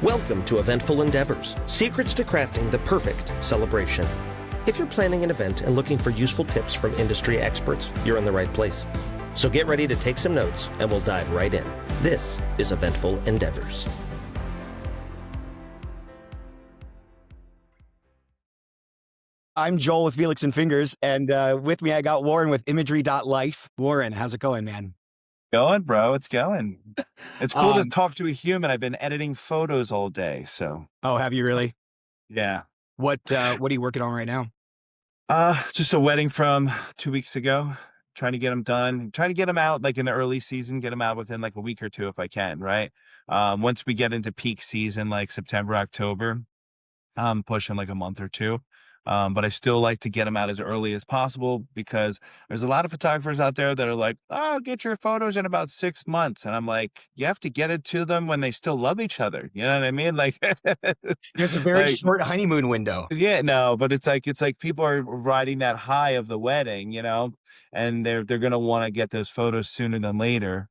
Welcome to Eventful Endeavors, secrets to crafting the perfect celebration. If you're planning an event and looking for useful tips from industry experts, you're in the right place. So get ready to take some notes and we'll dive right in. This is Eventful Endeavors. I'm Joel with Felix and Fingers, and with me I got Warren with imagery.LIFE. Warren, how's it going, man? Going, bro. It's going. It's cool to talk to a human. I've been editing photos all day, so Oh, have you really? yeah. What are you working on right now? Just a wedding from 2 weeks ago. Trying to get them done. Trying to get them out like in the early season. Get them out within like a week or two if I can. Right. Once we get into peak season, like September, October, I'm pushing like a month or two. But I still like to get them out as early as possible because there's a lot of photographers out there that are like, oh, get your photos in about 6 months. And I'm like, you have to get it to them when they still love each other. You know what I mean? Like, There's a very like, short honeymoon window. yeah, no, but it's like people are riding that high of the wedding, and they're going to want to get those photos sooner than later.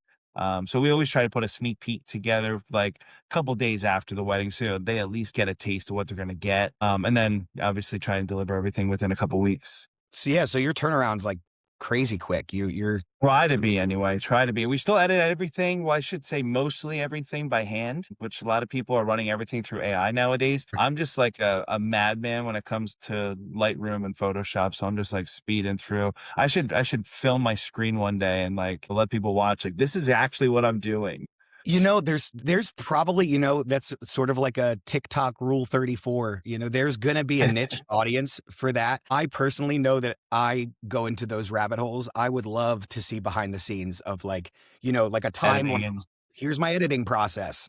So we always try to put a sneak peek together, like a couple days after the wedding, so they at least get a taste of what they're going to get. And then obviously try and deliver everything within a couple weeks. So yeah, so your turnaround's like crazy quick. You're Try to be anyway. Try to be. We still edit everything. Well, I should say mostly everything by hand, which a lot of people are running everything through AI nowadays. I'm just like a madman when it comes to Lightroom and Photoshop. So I'm just like speeding through. I should film my screen one day and like let people watch. Like this is actually what I'm doing. there's probably, that's sort of like a TikTok rule 34. There's going to be a niche audience for that. I personally know that I go into those rabbit holes. I would love to see behind the scenes of like a Editing timeline. and Here's my editing process.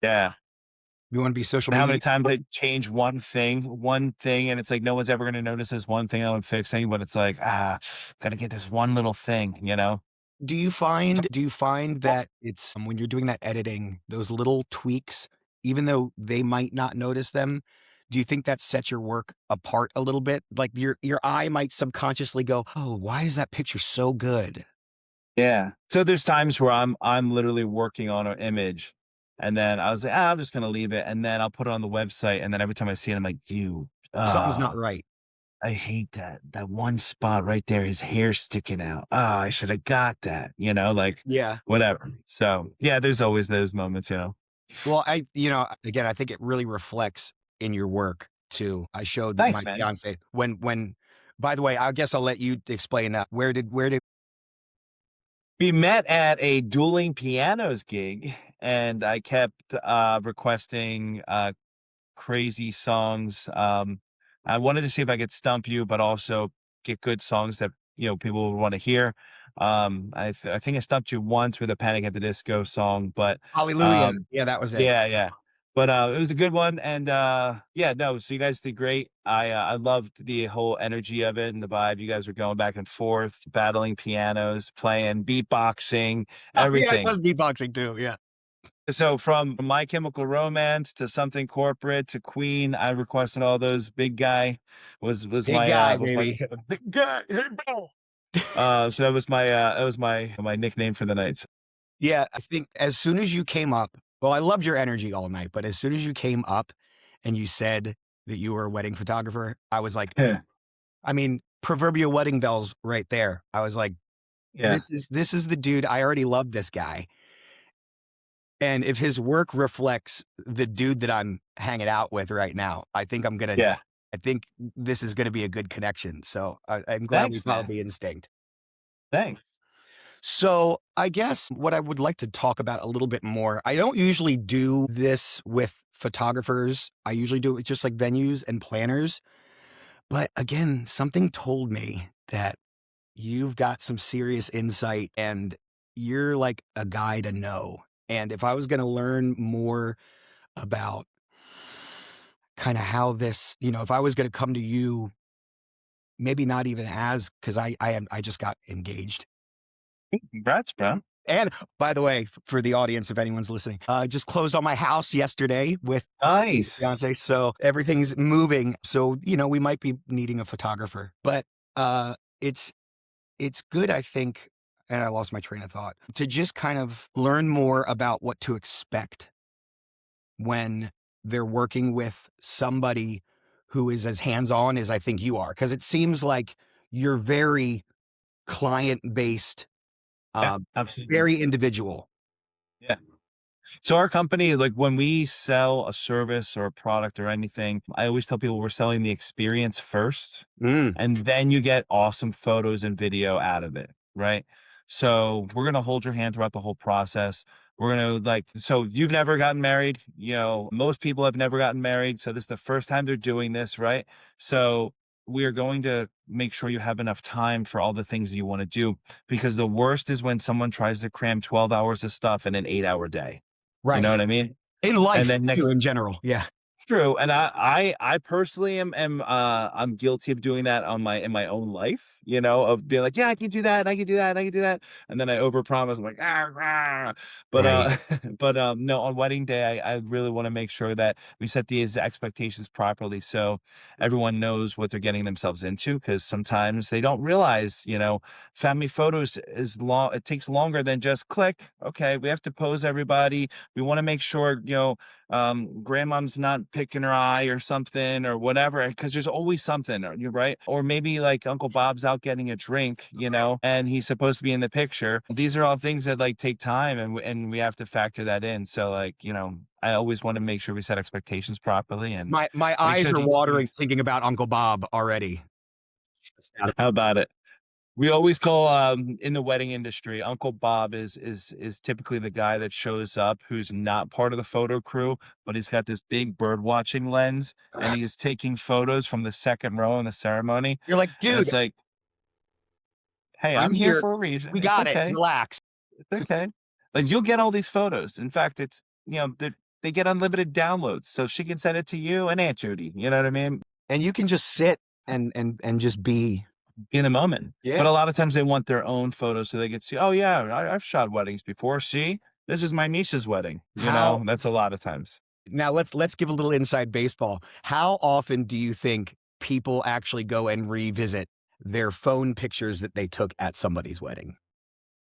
yeah. You want to be social And how media? many times I change one thing, and it's like no one's ever going to notice this one thing I'm fixing, but it's like gotta get this one little thing. Do you find that it's when you're doing that editing, those little tweaks, even though they might not notice them, do you think that sets your work apart a little bit? Like your eye might subconsciously go, "Oh, why is that picture so good?" Yeah. So there's times where I'm literally working on an image and then I was like, I'm just gonna leave it. And then I'll put it on the website. And then every time I see it, I'm like, Something's not right. I hate that one spot right there, his hair sticking out. Oh, I should have got that, like Yeah. whatever. So yeah, there's always those moments. Well, again, I think it really reflects in your work too. I showed Thanks, my man. fiance when, by the way, I guess I'll let you explain where did We met at a Dueling pianos gig and I kept requesting crazy songs. I wanted to see if I could stump you, but also get good songs that people would want to hear. I think I stumped you once with a Panic at the Disco song, but Hallelujah. Yeah, that was it. yeah. But it was a good one, and yeah, no. So you guys did great. I loved the whole energy of it and the vibe. You guys were going back and forth, battling pianos, playing, beatboxing, Oh, yeah, it everything. was beatboxing too. Yeah. So from My Chemical Romance to Something Corporate to Queen, I requested all those. Big Guy was Big my guy, was my baby. big guy. Hey, Bill. So that was my nickname for the night. Yeah, I think as soon as you came up, well, I loved your energy all night, but as soon as you came up and you said that you were a wedding photographer, I was like, Yeah. I mean, proverbial wedding bells right there. I was like, Yeah. this is the dude. I already love this guy. And if his work reflects the dude that I'm hanging out with right now, I think Yeah. I think this is gonna be a good connection. So I'm glad we Thanks, followed man. the instinct. Thanks. So I guess what I would like to talk about a little bit more, I don't usually do this with photographers. I usually do it with just like venues and planners. But again, something told me that you've got some serious insight and you're like a guy to know. And if I was going to learn more about kind of how this, if I was going to come to you, maybe not even as, because I just got engaged. Congrats, bro. And by the way, for the audience, if anyone's listening, I just closed on my house yesterday with Nice. fiance. So everything's moving. So, we might be needing a photographer, but it's good, I think. And I lost my train of thought to just kind of learn more about what to expect when they're working with somebody who is as hands-on as I think you are, because it seems like you're very client-based, Yeah, uh, absolutely. very individual. Yeah. So our company, like when we sell a service or a product or anything, I always tell people we're selling the experience first, Mm, and then you get awesome photos and video out of it, right? So we're gonna hold your hand throughout the whole process. We're gonna like, so you've never gotten married, most people have never gotten married. So this is the first time they're doing this, right? So we are going to make sure you have enough time for all the things you want to do, because the worst is when someone tries to cram 12 hours of stuff in an 8-hour day. You know right. what I mean? In And life then too, next in general. Yeah. True, and I personally am I'm guilty of doing that on my in my own life, of being like, yeah, I can do that, I can do that, I can do that, and then I overpromise. I'm like, ah, ah. But Right. but no, on wedding day, I really want to make sure that we set these expectations properly, so everyone knows what they're getting themselves into. Because sometimes they don't realize, family photos is long. It takes longer than just click. Okay, we have to pose everybody. We want to make sure, grandmom's not picking her eye or something or whatever, because there's always something, or you're right, or maybe like Uncle Bob's out getting a drink, and he's supposed to be in the picture. These are all things that like take time, and we have to factor that in. So like, I always want to make sure we set expectations properly and My make eyes sure are the watering experience. thinking about Uncle Bob already. How about it? We always call, in the wedding industry, Uncle Bob is typically the guy that shows up who's not part of the photo crew, but he's got this big bird watching lens, and he is taking photos from the second row in the ceremony, You're like, and dude, it's like, "Hey, I'm I'm here here. for a reason. We It's got it. okay. Relax. It's okay." Like, you'll get all these photos. In fact, it's they get unlimited downloads, so she can send it to you and Aunt Judy, you know what I mean? And you can just sit and just be. In a moment. But Yeah. a lot of times they want their own photos so they can see, "Oh, yeah, I've shot weddings before. See? This is my niece's wedding." How That's a lot of times. now let's give a little inside baseball. How often do you think people actually go and revisit their phone pictures that they took at somebody's wedding?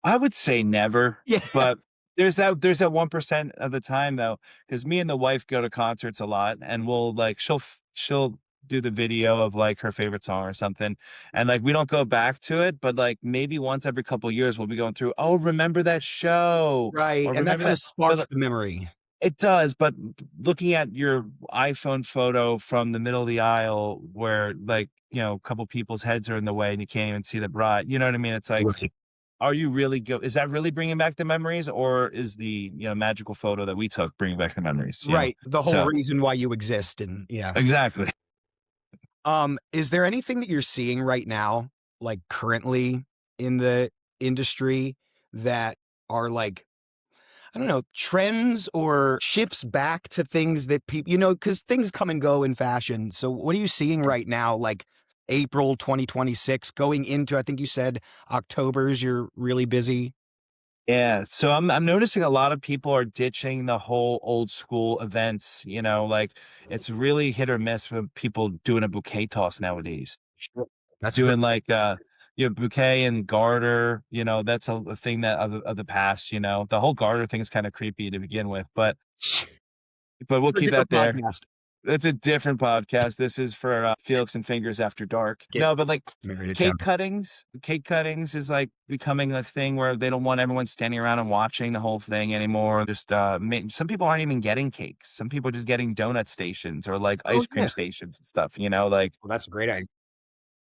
I would say never, Yeah. but there's that 1% of the time though, because me and the wife go to concerts a lot, and we'll like she'll do the video of like her favorite song or something, and like we don't go back to it, but like maybe once every couple years we'll be going through, "Oh, remember that show?" Right. Or And that "Remember kind of that." sparks the memory. It does, but looking at your iPhone photo from the middle of the aisle where, like, a couple people's heads are in the way and you can't even see the bride, you know what I mean? It's like, Right. are you really is that really bringing back the memories, or is the, magical photo that we took bringing back the memories? Right. The whole So reason why you exist. And yeah. exactly. Is there anything that you're seeing right now, like currently in the industry that are like, I don't know, trends or shifts back to things that people, because things come and go in fashion. So what are you seeing right now, like April 2026 going into, I think you said October's, you're really busy. Yeah, so I'm noticing a lot of people are ditching the whole old school events, like it's really hit or miss with people doing a bouquet toss nowadays. Sure. That's a great. Doing like, bouquet and garter, that's a thing that of the past, the whole garter thing is kind of creepy to begin with, but we'll For a keep that different there. podcast. It's a different podcast. This is for Felix and Fingers After Dark. Get No, but like married to town. cake cuttings is like becoming a thing where they don't want everyone standing around and watching the whole thing anymore. Just some people aren't even getting cakes. Some people are just getting donut stations or like Oh ice cream yeah. stations and stuff. Like Well, that's a great idea.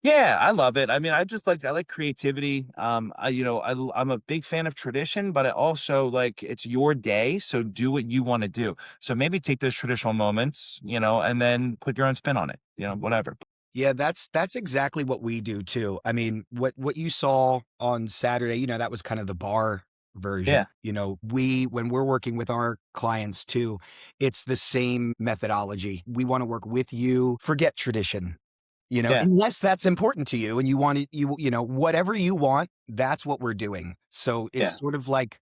yeah, I love it. I mean, I like creativity. I'm a big fan of tradition, but I also like it's your day, so do what you want to do. So maybe take those traditional moments, and then put your own spin on it. Whatever. Yeah, that's exactly what we do too. I mean, what you saw on Saturday, that was kind of the bar version. Yeah, When we're working with our clients too, it's the same methodology. We want to work with you, forget tradition. yeah, Unless that's important to you and you want it, whatever you want, that's what we're doing. So it's yeah, sort of like,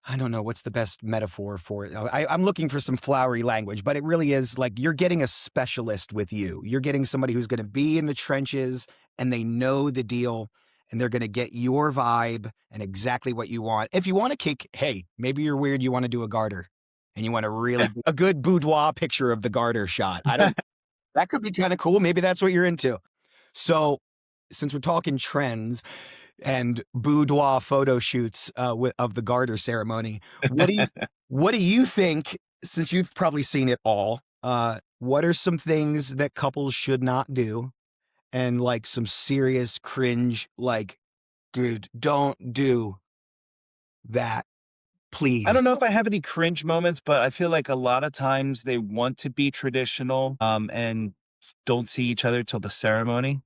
I don't know what's the best metaphor for it. I'm looking for some flowery language, but it really is like you're getting a specialist with you. You're getting somebody who's going to be in the trenches and they know the deal and they're going to get your vibe and exactly what you want. If you want a cake, hey, maybe you're weird, you want to do a garter. and you want a really a good boudoir picture of the garter shot. I don't. That could be kind of cool. Maybe that's what you're into. So, since we're talking trends and boudoir photo shoots of the garter ceremony, what do you think? Since you've probably seen it all, what are some things that couples should not do, and like some serious cringe, like, dude, don't do that, I please. don't know if I have any cringe moments, but I feel like a lot of times they want to be traditional, and don't see each other till the ceremony.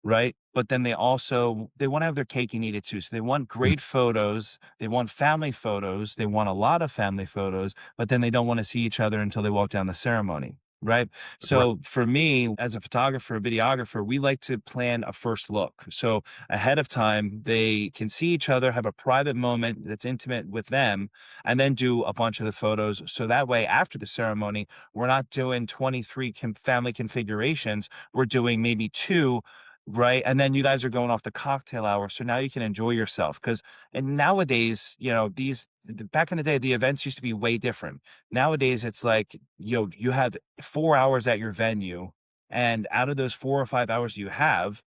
Right? But then they wanna have their cake and eat it too. So they want great photos, they want family photos, they want a lot of family photos, but then they don't wanna see each other until they walk down the ceremony, right? Right. So for me, as a photographer, videographer, we like to plan a first look. So ahead of time, they can see each other, have a private moment that's intimate with them, and then do a bunch of the photos. So that way, after the ceremony, we're not doing 23 family configurations, we're doing maybe 2. Right, and then you guys are going off the cocktail hour, so now you can enjoy yourself. Because and nowadays, back in the day, the events used to be way different. Nowadays, it's like, you have 4 hours at your venue, and out of those 4 or 5 hours you have,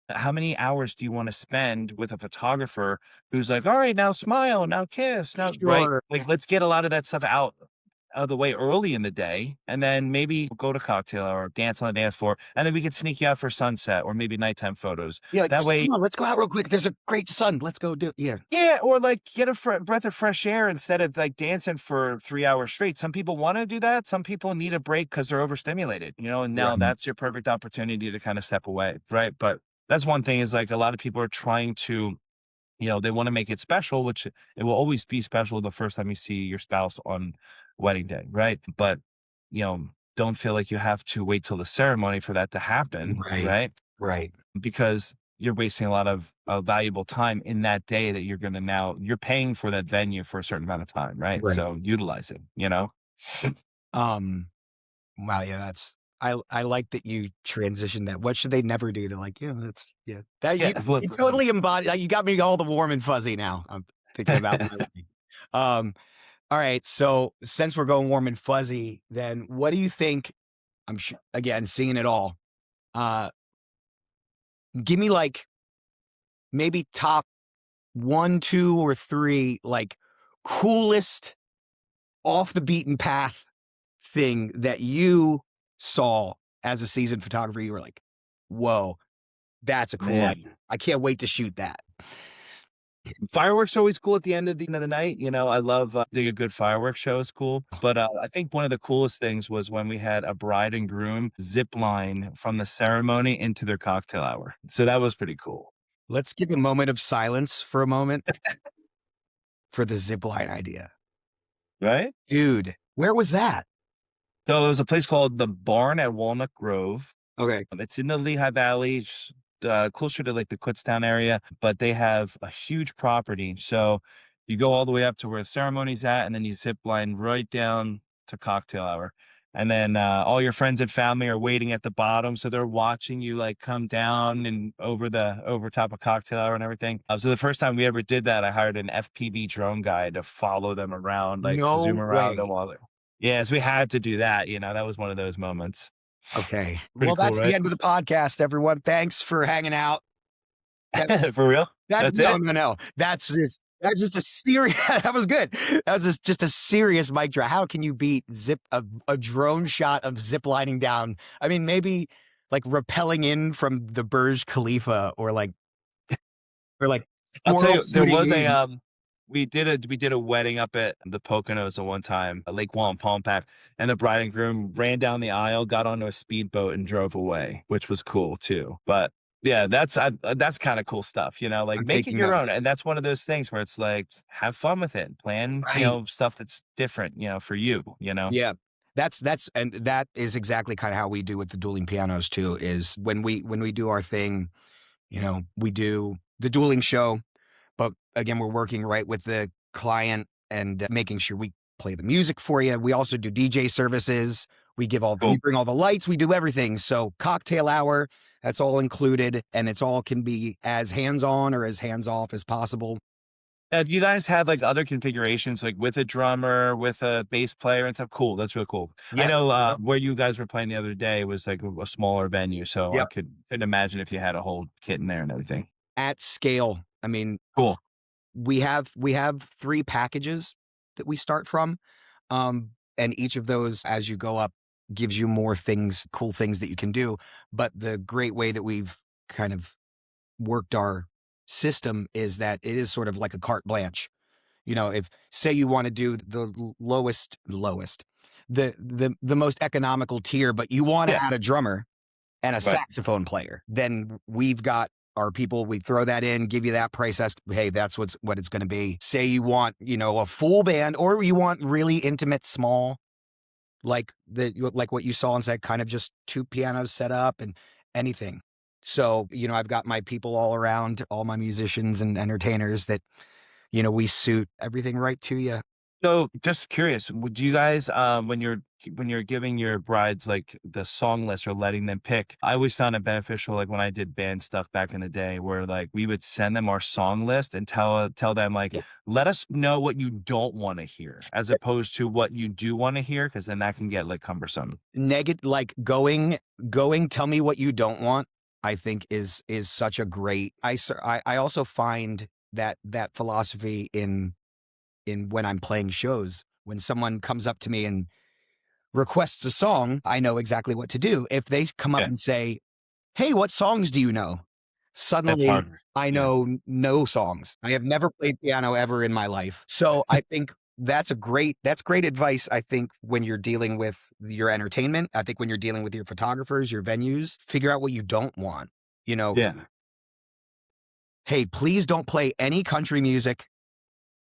how many hours do you wanna spend with a photographer who's like, "All right, now smile, now kiss, now" right? Sure. Like, let's get a lot of that stuff out of the way early in the day, and then maybe go to cocktail hour, dance on the dance floor, and then we could sneak you out for sunset or maybe nighttime photos. Yeah, like, That just way, come on, let's go out real quick. There's a great sun. Let's go do. Yeah. yeah, or like get a breath of fresh air instead of like dancing for 3 hours straight. Some people want to do that. Some people need a break because they're overstimulated, and now Right. that's your perfect opportunity to kind of step away, right? But that's one thing is like a lot of people are trying to they want to make it special, which it will always be special the first time you see your spouse on wedding day, right? But, you know, don't feel like you have to wait till the ceremony for that to happen, Right. right? Right. Because you're wasting a lot of valuable time in that day that you're paying for that venue for a certain amount of time, right? Right. So utilize it. Um. Wow. Yeah. I like that you transitioned that. What should they never do to, like, that's, yeah, that Yeah. you totally embody. You got me all the warm and fuzzy now. I'm thinking about my wedding. Um. All right. So since we're going warm and fuzzy, then what do you think? I'm sure, again, seeing it all. Uh. Give me like maybe top 1, 2, or 3, like, coolest off the beaten path thing that you saw as a seasoned photographer. You were like, whoa, that's a cool idea. Man. I can't wait to shoot that. Fireworks are always cool at the end of the night. I love doing a good fireworks show is cool. But I think one of the coolest things was when we had a bride and groom zip line from the ceremony into their cocktail hour. So that was pretty cool. Let's give a moment of silence for a moment for the zipline idea. Right? Dude, where was that? So it was a place called the Barn at Walnut Grove. Okay. It's in the Lehigh Valley, closer to like the Kutztown area, but they have a huge property. So you go all the way up to where the ceremony's at, and then you zip line right down to cocktail hour. And then all your friends and family are waiting at the bottom, so they're watching you like come down and over top of cocktail hour and everything. So the first time we ever did that, I hired an FPV drone guy to follow them around, like to No zoom around them way. while they're. Yes, we had to do that. That was one of those moments. Okay. Pretty Well, cool, that's the right? end of the podcast, everyone. Thanks for hanging out. For real? That's No, it? no, no. That's just a serious. That was good. That was just a serious mic drop. How can you beat a drone shot of zip lining down? I mean, maybe like rappelling in from the Burj Khalifa, or like I'll tell moral you, there suiting was in. we did a wedding up at the Poconos at one time, Lake Wampaupack, and the bride and groom ran down the aisle, got onto a speedboat, and drove away, which was cool too. But yeah, that's kind of cool stuff. Like I'm make it taking your own, notes. and that's one of those things where it's like have fun with it, plan Right. stuff that's different, for you. Yeah. And that is exactly kind of how we do with the dueling pianos too, is when we do our thing, we do the dueling show, but again, we're working right with the client and making sure we play the music for you. We also do DJ services. We Cool. bring all the lights, we do everything. So cocktail hour, that's all included, and it's all can be as hands-on or as hands-off as possible. Do you guys have like other configurations, like with a drummer, with a bass player and stuff? Cool. That's real cool. I Yeah. know where you guys were playing the other day was like a smaller venue, so I Yep. could imagine if you had a whole kit in there and everything. At scale. I mean, Cool. we have 3 packages that we start from. And each of those, as you go up, gives you more things, cool things that you can do. But the great way that we've kind of worked our system is that it is sort of like a carte blanche. If say you want to do the lowest, the most economical tier, but you want to Yeah. add a drummer and a Right. saxophone player, then we've got our people, we throw that in, give you that price. Hey, that's what it's going to be. Say you want, a full band, or you want really intimate, small, like what you saw and said, kind of just 2 pianos set up and anything. So, I've got my people all around, all my musicians and entertainers that, we suit everything right to you. So just curious, would you guys, when you're giving your brides like the song list or letting them pick, I always found it beneficial, like when I did band stuff back in the day, where like we would send them our song list and tell them like, Yeah. let us know what you don't want to hear, as opposed to what you do want to hear, because then that can get like cumbersome. Negative, like tell me what you don't want, I think is such a great, I also find that philosophy in when I'm playing shows. When someone comes up to me and requests a song, I know exactly what to do. If they come up Yeah, and say, "Hey, what songs do you know?" that's Suddenly, harder. I Yeah, know no songs. I have never played piano ever in my life. So I think that's great advice. I think when you're dealing with your entertainment, I think when you're dealing with your photographers, your venues, figure out what you don't want. You know, yeah, hey, please don't play any country music,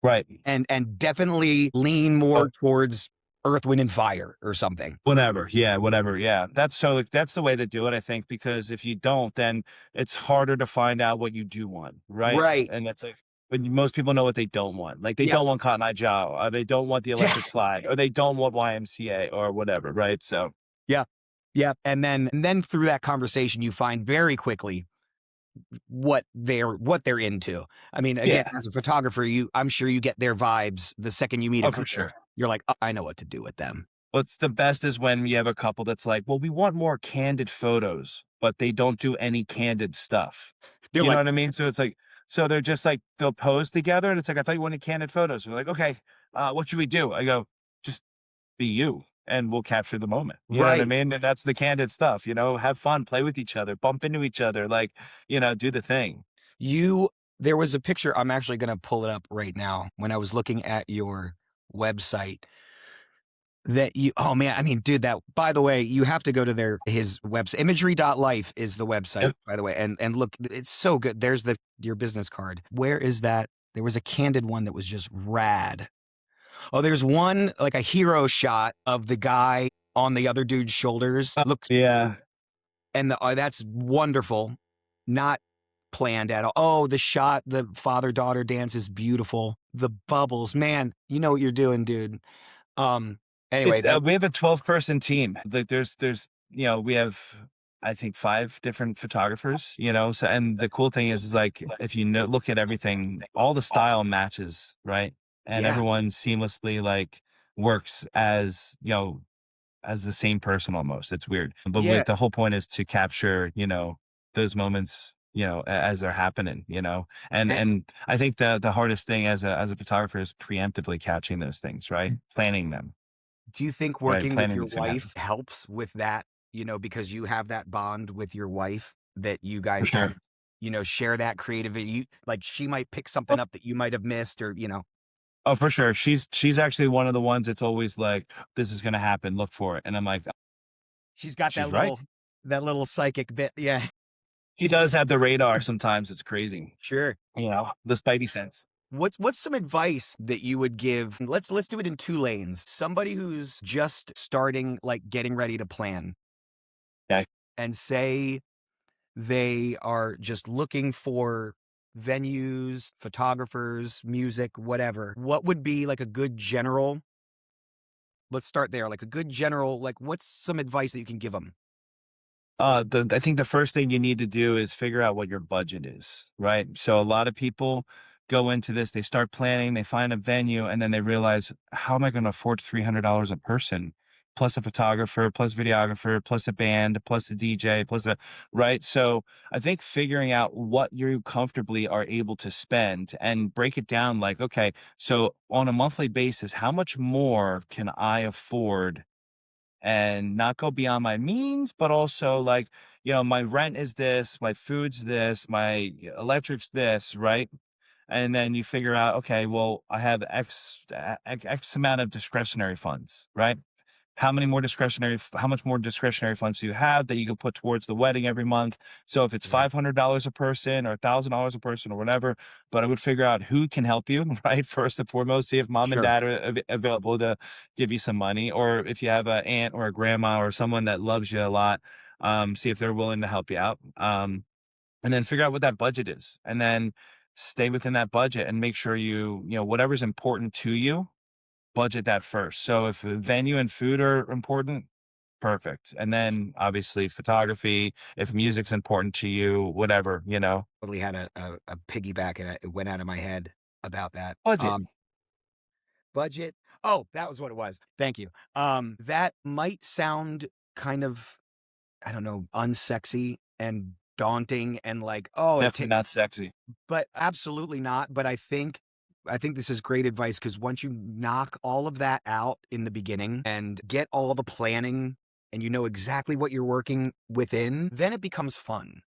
right. and definitely lean more towards Earth, Wind, and Fire or something. Whatever. Yeah, whatever. Yeah. That's the way to do it, I think, because if you don't, then it's harder to find out what you do want, right? Right. And that's like when most people know what they don't want. Like they Yeah. don't want Cotton Eye Joe, or they don't want the Electric Yes. Slide, or they don't want YMCA or whatever, right? So Yeah. Yeah. And then through that conversation, you find very quickly what they're into. I mean, again, yeah. as a photographer, I'm sure you get their vibes the second you meet a Oh, for couple. sure. You're like, "Oh, I know what to do with them." What's the best is when you have a couple that's like, well, we want more candid photos, but they don't do any candid stuff. They're You know like, what I mean? So it's like, so they're just like, they'll pose together and it's like, I thought you wanted candid photos. We're like, okay, what should we do? I go, just be you and we'll capture the moment. You know what I right. mean? And that's the candid stuff, have fun, play with each other, bump into each other, like, do the thing. You There was a picture, I'm actually going to pull it up right now, when I was looking at your website, that oh man, I mean, dude, that, by the way, you have to go to his website. Imagery.LIFE is the website, Yep. by the way. And look, it's so good. There's your business card. Where is that? There was a candid one that was just rad. Oh, there's one, like a hero shot of the guy on the other dude's shoulders. Looks, Yeah. and that's wonderful. Not planned at all. Oh, the shot, the father-daughter dance is beautiful. The bubbles, man, you know what you're doing, dude. Um, anyway, It's that's we have a 12-person team. Like there's we have I think 5 different photographers, so and the cool thing is like if you look at everything, all the style matches, right? And yeah, everyone seamlessly like works as the same person almost. It's weird. But yeah. with the whole point is to capture, those moments, as they're happening, And And I think the hardest thing as a photographer is preemptively catching those things, right? Planning them. do you think Right, working with planning your what's gonna happen. wife helps with that? Because you have that bond with your wife that you For guys kind sure. of, share that creative. Like she might pick Oh, something up that you might have missed, or oh, for sure. She's actually one of the ones that's always like, "This is gonna happen, look for it." And I'm like, she's got "She's right." that little psychic bit. Yeah, He does have the radar sometimes, it's crazy, sure. the spidey sense. What's some advice that you would give? Let's do it in 2 lanes. Somebody who's just starting, like getting ready to plan, Okay. and say they are just looking for venues, photographers, music, whatever. What would be like a good general? Let's start there. Like a good general, like what's some advice that you can give them? I think the first thing you need to do is figure out what your budget is, right? So a lot of people go into this, they start planning, they find a venue, and then they realize, how am I going to afford $300 a person? Plus a photographer, plus videographer, plus a band, plus a DJ, plus a right. So I think figuring out what you comfortably are able to spend and break it down like, okay, so on a monthly basis, how much more can I afford and not go beyond my means, but also like, my rent is this, my food's this, my electric's this, right? And then you figure out, okay, well, I have X amount of discretionary funds, right? How much more discretionary funds do you have that you can put towards the wedding every month? So if it's Yeah. $500 a person or $1,000 a person or whatever, but I would figure out who can help you, right? First and foremost, see if mom and Sure. dad are available to give you some money, or if you have an aunt or a grandma or someone that loves you a lot, see if they're willing to help you out. And then figure out what that budget is, and then stay within that budget and make sure whatever's important to you, budget that first. So if the venue and food are important, perfect. And then obviously photography, if music's important to you, whatever. Totally had a piggyback and it went out of my head about that. Budget. Budget. Oh, that was what it was. Thank you. That might sound kind of, I don't know, unsexy and daunting and like, oh, Definitely not sexy. but absolutely not. But I think this is great advice because once you knock all of that out in the beginning and get all the planning and you know exactly what you're working within, then it becomes fun.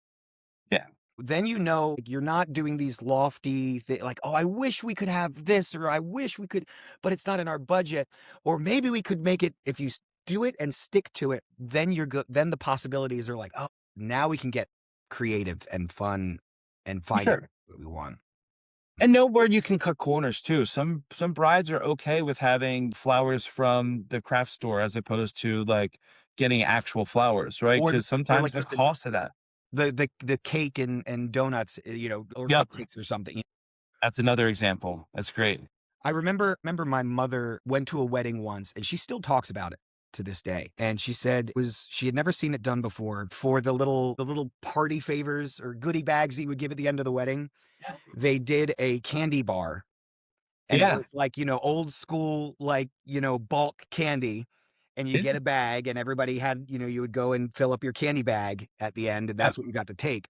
Yeah. Then you're not doing these lofty like, oh, I wish we could have this, or I wish we could, but it's not in our budget. Or maybe we could make it if you do it and stick to it, then you're good. Then the possibilities are like, oh, now we can get creative and fun and find out Sure. what we want. And know where you can cut corners too. Some brides are okay with having flowers from the craft store as opposed to like getting actual flowers, right? Or Because or sometimes like you the said, cost of that. the cake and donuts, or Yep. cupcakes or something. That's another example. That's great. I remember my mother went to a wedding once and she still talks about it to this day. And she said she had never seen it done before for the little party favors or goodie bags that you would give at the end of the wedding. They did a candy bar and it Yeah. was like, old school, like, bulk candy. And you Yeah. get a bag and everybody had, you would go and fill up your candy bag at the end and Yep. that's what you got to take.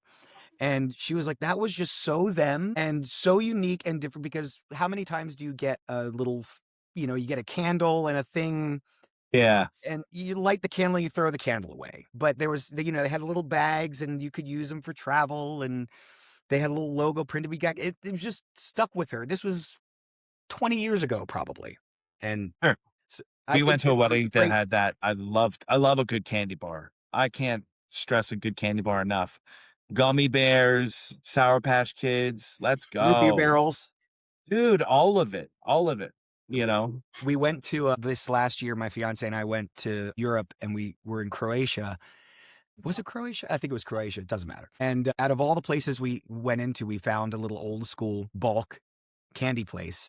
And she was like, that was just so them and so unique and different because how many times do you get a little, you get a candle and a thing Yeah. and you light the candle and you throw the candle away. But they had little bags and you could use them for travel and they had a little logo printed. It was just stuck with her. This was 20 years ago, probably. And Sure. I We think went to a that those wedding are that great. had that. I love a good candy bar. I can't stress a good candy bar enough. Gummy bears, Sour Patch Kids, let's Root beer go. barrels. Dude, all of it. All of it. You know? We went to this last year, my fiance and I went to Europe and we were in Croatia. Was it Croatia? I think it was Croatia. It doesn't matter. And out of all the places we went into, we found a little old school bulk candy place.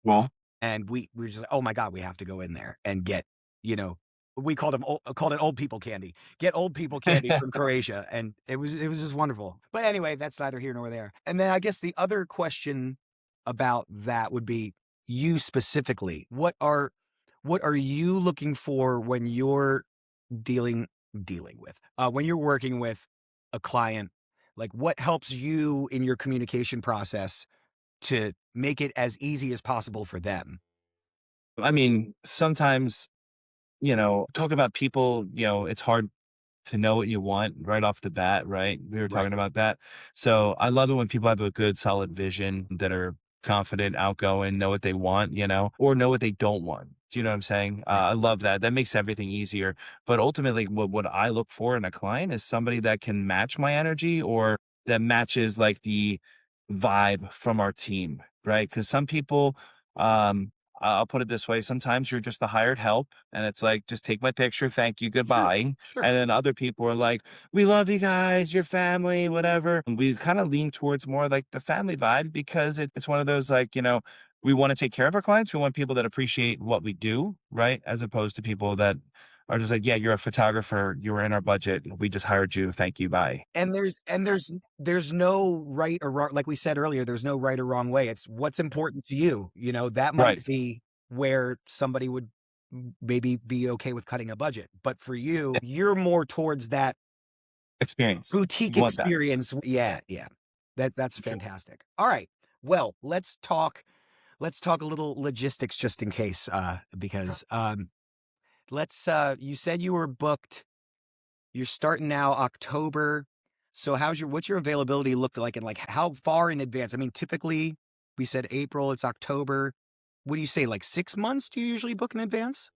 Well, And we were just like, oh my God, we have to go in there and get, we called it old people candy. Get old people candy from Croatia. And it was just wonderful. But anyway, that's neither here nor there. And then I guess the other question about that would be you specifically. What are you looking for when you're dealing with when you're working with a client? Like what helps you in your communication process to make it as easy as possible for them? I mean, sometimes, talk about people, it's hard to know what you want right off the bat, right? We were Right. talking about that. So I love it when people have a good, solid vision that are confident, outgoing, know what they want, or know what they don't want. Do you know what I'm saying? Right. I love that. That makes everything easier. But ultimately, what I look for in a client is somebody that can match my energy or that matches like the vibe from our team, right? Because some people, I'll put it this way. Sometimes you're just the hired help and it's like, just take my picture. Thank you. Sure. Goodbye. Sure. And then other people are like, we love you guys, your family, whatever. And we kind of lean towards more like the family vibe because it's one of those like, we want to take care of our clients. We want people that appreciate what we do, right? As opposed to people that are just like, yeah, you're a photographer. You were in our budget. We just hired you. Thank you. Bye. And there's no right or wrong. Like we said earlier, there's no right or wrong way. It's what's important to you. You know, that might Right. be where somebody would maybe be okay with cutting a budget. But for you, you're more towards that Experience. boutique You want that. experience. Yeah, yeah. That's For sure. fantastic. All right. Well, let's talk a little logistics just in case because let's you said you were booked. You're starting now October. So what's your availability look like, and like how far in advance? I mean, typically we said April, it's October. What do you say, like 6 months do you usually book in advance?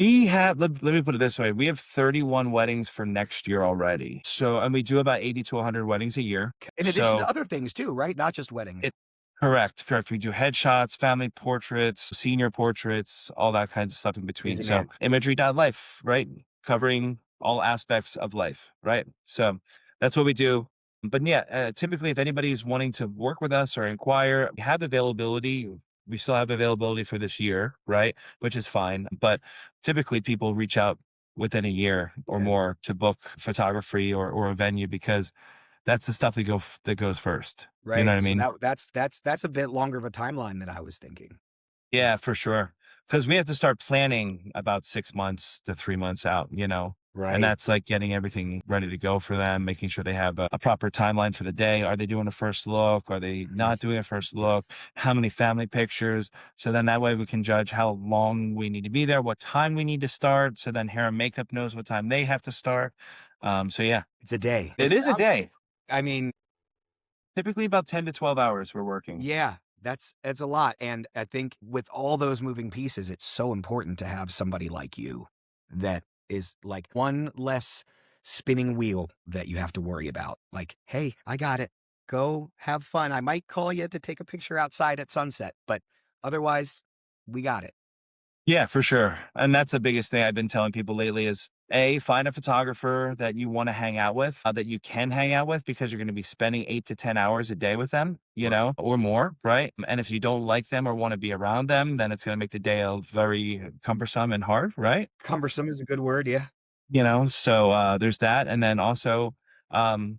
We have, let me put it this way. We have 31 weddings for next year already. So, and we do about 80 to 100 weddings a year. In addition to So other things too, right? Not just weddings. it, correct, correct. We do headshots, family portraits, senior portraits, all that kinds of stuff in between. Isn't So it? imagery.LIFE, right? Covering all aspects of life, right? So that's what we do. But yeah, typically if anybody's wanting to work with us or inquire, we have availability. We still have availability for this year, right? Which is fine. But typically people reach out within a year or Yeah. more to book photography or a venue because that's the stuff that goes first. You know Right. what I So mean? that's a bit longer of a timeline than I was thinking. Yeah, for sure. Because we have to start planning about 6 months to 3 months out, you know, and Right. that's like getting everything ready to go for them, making sure they have a proper timeline for the day. Are they doing a first look? Are they not doing a first look? How many family pictures? So then that way we can judge how long we need to be there, what time we need to start. So then hair and makeup knows what time they have to start. So yeah, It's a day. It it is a sounds, day. I mean, Typically about 10 to 12 hours we're working. yeah, that's a lot. And I think with all those moving pieces, it's so important to have somebody like you that is like one less spinning wheel that you have to worry about. Like, hey, I got it. Go have fun. I might call you to take a picture outside at sunset, but otherwise, we got it. Yeah, for sure. And that's the biggest thing I've been telling people lately is A, find a photographer that you want to hang out with, that you can hang out with because you're going to be spending 8 to 10 hours a day with them, you Right. know, or more, right? And if you don't like them or want to be around them, then it's going to make the day very cumbersome and hard, right? Cumbersome is a good word. Yeah. You know, so there's that. And then also, um,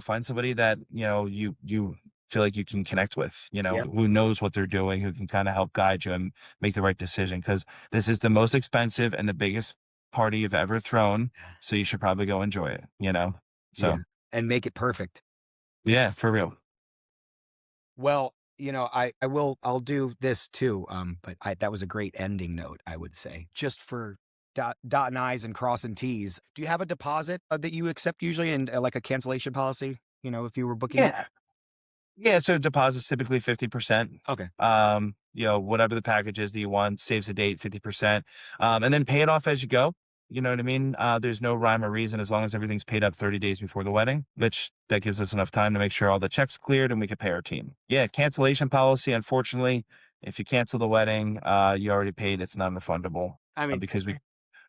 find somebody that, you feel like you can connect with, Yep. who knows what they're doing, who can kind of help guide you and make the right decision. Cause this is the most expensive and the biggest party you've ever thrown. So you should probably go enjoy it, you know? Yeah. So And make it perfect. yeah, for real. Well, I'll do this too. But that was a great ending note, I would say, just for dotting I's and crossing T's. Do you have a deposit that you accept usually, and like a cancellation policy? You know, if you were booking it. Yeah. Yeah, so deposits typically 50%. Okay. Whatever the package is that you want, saves the date 50%. And then pay it off as you go. You know what I mean? There's no rhyme or reason as long as everything's paid up 30 days before the wedding, which that gives us enough time to make sure all the checks cleared and we can pay our team. Yeah, cancellation policy, unfortunately, if you cancel the wedding, you already paid, it's non-refundable I mean, because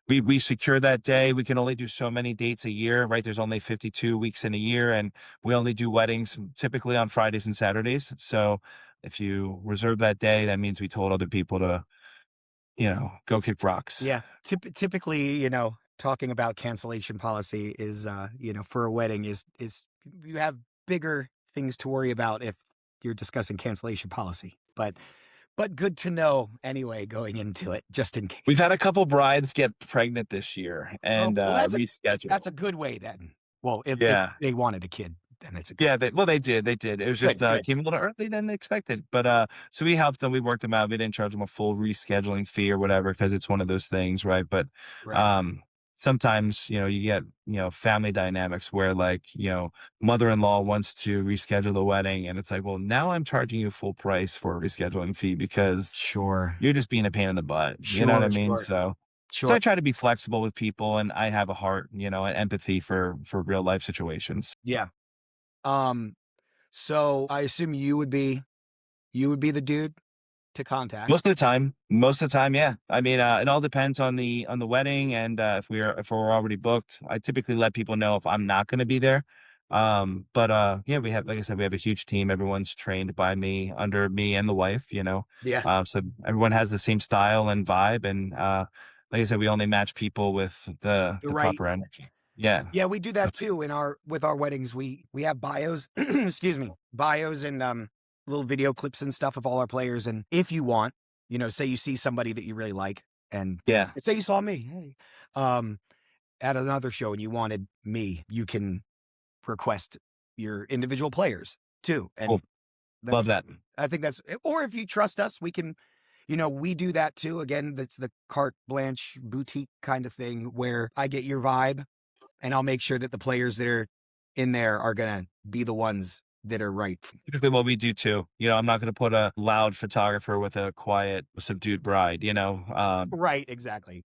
we secure that day. We can only do so many dates a year, right? There's only 52 weeks in a year, and we only do weddings typically on Fridays and Saturdays. So if you reserve that day, that means we told other people to, go kick rocks. yeah. Typically, talking about cancellation policy is, for a wedding is you have bigger things to worry about if you're discussing cancellation policy. But good to know anyway, going into it, just in case. We've had a couple brides get pregnant this year Oh, and well, that's reschedule. a good way then. Well, if Yeah. they wanted a kid, then it's a good. Yeah, they did, they did. It was just, Good, good. came a little early than expected, but, so we helped them, we worked them out, we didn't charge them a full rescheduling fee or whatever, because it's one of those things, right? But, Right. sometimes, you get, family dynamics where like, mother-in-law wants to reschedule the wedding and it's like, well, now I'm charging you full price for a rescheduling fee because Sure. you're just being a pain in the butt, you know what I Sure. mean? Sure. So Sure. I try to be flexible with people and I have a heart, and empathy for real life situations. Yeah. Um. So I assume you would be the dude to contact. Most of the time, yeah. I mean, it all depends on the wedding and if we're already booked. I typically let people know if I'm not going to be there. But yeah, we have, like I said, we have a huge team. Everyone's trained by me, under me and the wife. Yeah. So everyone has the same style and vibe, and like I said, we only match people with The the right. proper energy. Yeah. Yeah, we do that too in our with our weddings. We have bios, excuse me, bios and little video clips and stuff of all our players. And if you want, say you see somebody that you really like, and Yeah. say you saw me, hey, at another show, and you wanted me, you can request your individual players too. Cool. And Love that's, that. I think that's, or if you trust us, we can, we do that too. Again, that's the carte blanche boutique kind of thing where I get your vibe and I'll make sure that the players that are in there are going to be the ones that are right. Typically what we do too. I'm not going to put a loud photographer with a quiet, subdued bride, Right, exactly.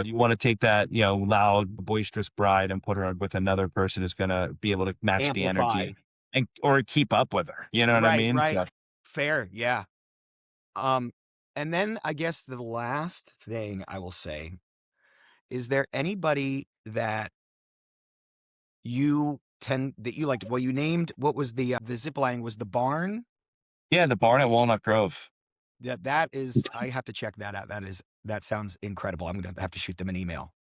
you want to take that, loud, boisterous bride and put her with another person who's going to be able to match the Amplify. energy and or keep up with her. You know what I Right, mean? right. So Fair, yeah. Um, and then I guess the last thing I will say is there anybody that you liked? Well, you named what was the zip line was the barn. yeah, the barn at Walnut Grove. That is, I have to check that out. That sounds incredible. I'm gonna have to shoot them an email.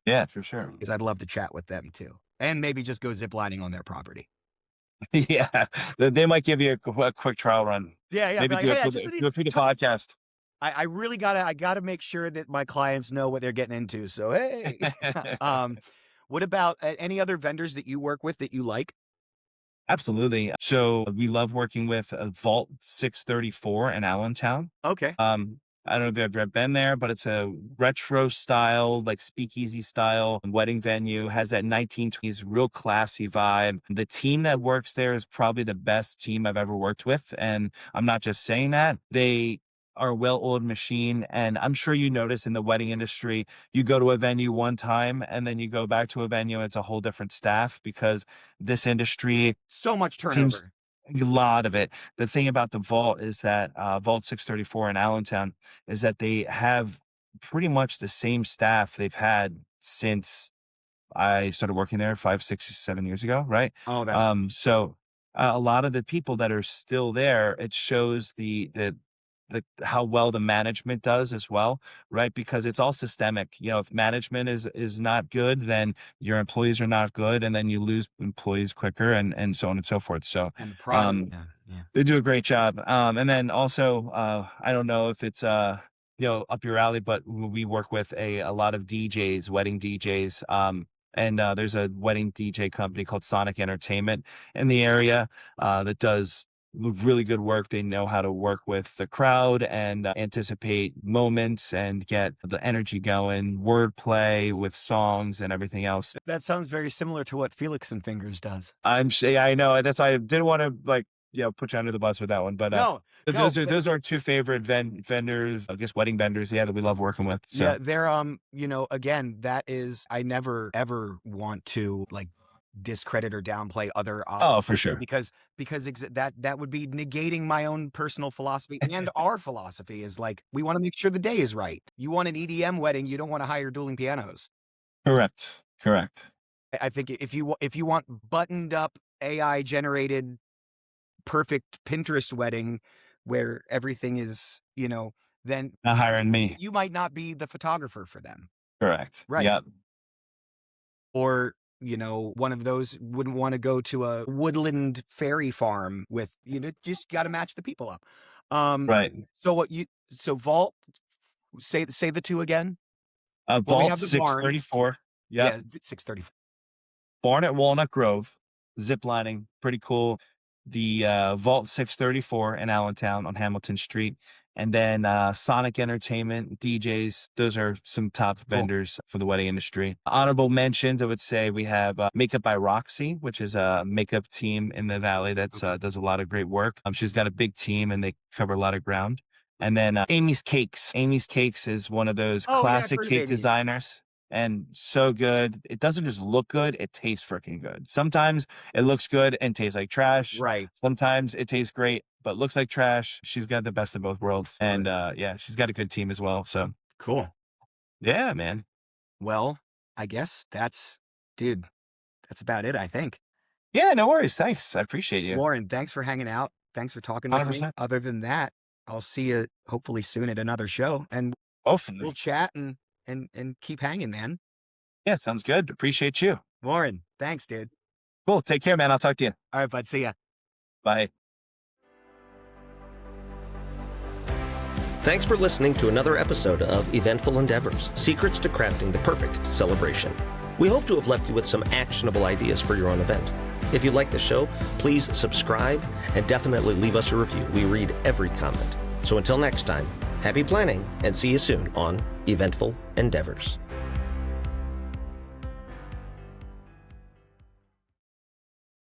Yeah, for sure. Because I'd love to chat with them too, and maybe just go ziplining on their property. Yeah, they might give you a quick trial run. Yeah, yeah. Be Maybe like, hey, I just do need it through the to. podcast. I really gotta make sure that my clients know what they're getting into. So hey, what about any other vendors that you work with that you like? Absolutely. So we love working with Vault 634 in Allentown. Okay. I don't know if you've ever been there, but it's a retro style, like speakeasy style wedding venue, has that 1920s real classy vibe. The team that works there is probably the best team I've ever worked with. And I'm not just saying that. They are a well-oiled machine. And I'm sure you notice in the wedding industry, you go to a venue one time and then you go back to a venue and it's a whole different staff because this industry So much seems turnover. a lot of it. The thing about the vault is that Vault 634 in Allentown is that they have pretty much the same staff they've had since I started working there 5, 6, 7 years ago, right? Oh, that's So a lot of the people that are still there, it shows the how well the management does as well, right? Because it's all systemic. If management is not good, then your employees are not good, and then you lose employees quicker, and so on and so forth. So and the product. um, Yeah, yeah. they do a great job. And then also, I don't know if it's up your alley, but we work with a lot of DJs, wedding DJs. And there's a wedding DJ company called Sonic Entertainment in the area that does really good work. They know how to work with the crowd and anticipate moments and get the energy going, wordplay with songs and everything else. That sounds very similar to what Felix and Fingers does. Yeah, I know. That's why I didn't want to put you under the bus with that one. But No, no, those are our two favorite vendors, I guess wedding vendors, yeah, that we love working with. So yeah, they're again, that is, I never ever want to like discredit or downplay other oh, for sure. because that would be negating my own personal philosophy and our philosophy is like we want to make sure the day is right. You want an EDM wedding, you don't want to hire dueling pianos. Correct. I think if you want buttoned up AI generated perfect Pinterest wedding where everything is, then Not hiring me. you might not be the photographer for them. Correct. Right. Yep. Or, one of those wouldn't want to go to a woodland fairy farm with, just got to match the people up. Right. So Vault, say the two again. Well, we Vault have the barn. 634. Yep. Yeah, 630. Barn at Walnut Grove, ziplining, pretty cool. The Vault 634 in Allentown on Hamilton Street. And then Sonic Entertainment, DJs, those are some top vendors for the wedding industry. Honorable mentions, I would say we have Makeup by Roxy, which is a makeup team in the Valley that does a lot of great work. She's got a big team and they cover a lot of ground. And then Amy's Cakes. Amy's Cakes is one of those classic cake designers. And so good. It doesn't just look good, it tastes freaking good. Sometimes it looks good and tastes like trash. Right. Sometimes it tastes great, but looks like trash. She's got the best of both worlds. And yeah, she's got a good team as well. So cool. Yeah, man. Well, I guess dude, that's about it, I think. Yeah, no worries. Thanks. I appreciate you. Warren, thanks for hanging out. Thanks for talking with 100%. me. Other than that, I'll see you hopefully soon at another show and Hopefully. we'll chat and and keep hanging, man. Yeah, sounds good. Appreciate you. Warren, thanks, dude. Cool. Take care, man. I'll talk to you. All right, bud. See ya. Bye. Thanks for listening to another episode of Eventful Endeavors, Secrets to Crafting the Perfect Celebration. We hope to have left you with some actionable ideas for your own event. If you like the show, please subscribe and definitely leave us a review. We read every comment. So until next time, happy planning and see you soon on Eventful Endeavors.